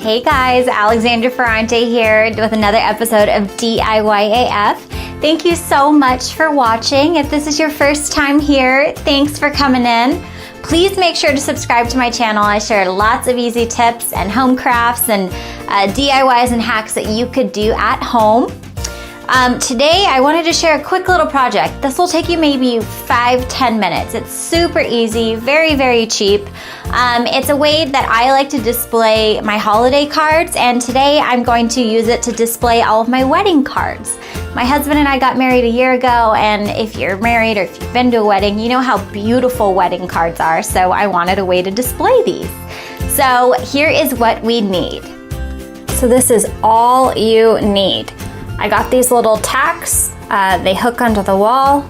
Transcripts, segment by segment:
Hey guys, Alexandra Ferrante here with another episode of DiyAF. Thank you so much for watching. If this is your first time here, thanks for coming in. Please make sure to subscribe to my channel. I share lots of easy tips and home crafts and DIYs and hacks that you could do at home. Today I wanted to share a quick little project. This will take you maybe 5-10 minutes. It's super easy, very cheap. It's a way that I like to display my holiday cards, and today I'm going to use it to display all of my wedding cards. My husband and I got married a year ago, and if you're married or if you've been to a wedding, you know how beautiful wedding cards are, so I wanted a way to display these. So here is what we need. So this is all you need. I got these little tacks. They hook onto the wall.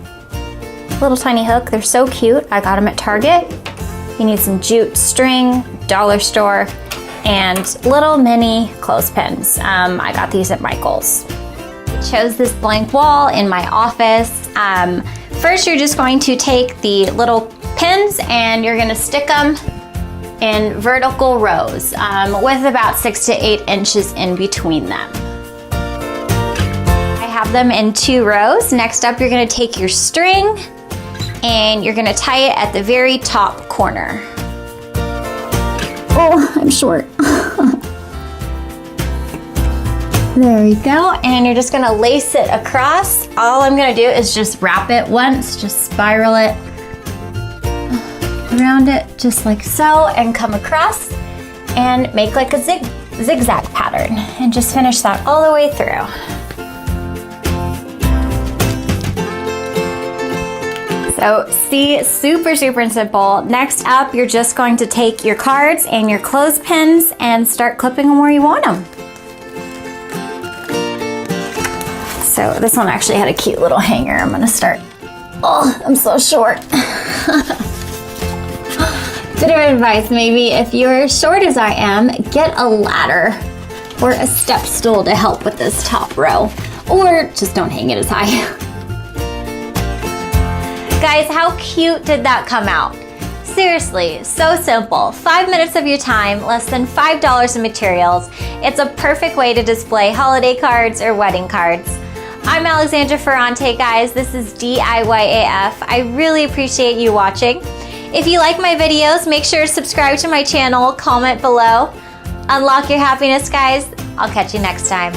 Little tiny hook. They're so cute. I got them at Target. You need some jute string, dollar store, and little mini clothespins. I got these at Michael's. I chose this blank wall in my office. First, you're just going to take the little pins and you're going to stick them in vertical rows with about 6 to 8 inches in between them. Have them in 2 rows. Next up, you're going to take your string and you're going to tie it at the very top corner. Oh, I'm short. There we go. And you're just going to lace it across. All I'm going to do is just wrap it once, just spiral it around it just like so, and come across and make like a zigzag pattern, and just finish that all the way through. So see, super simple. Next up, you're just going to take your cards and your clothespins and start clipping them where you want them. So this one actually had a cute little hanger. I'm gonna start. Oh, I'm so short. Bit of advice, maybe if you're short as I am, get a ladder or a step stool to help with this top row, or just don't hang it as high. Guys, how cute did that come out? Seriously, so simple. 5 minutes of your time, less than $5 in materials. It's a perfect way to display holiday cards or wedding cards. I'm Alexandra Ferrante, guys. This is DiyAF. I really appreciate you watching. If you like my videos, make sure to subscribe to my channel, comment below. Unlock your happiness, guys. I'll catch you next time.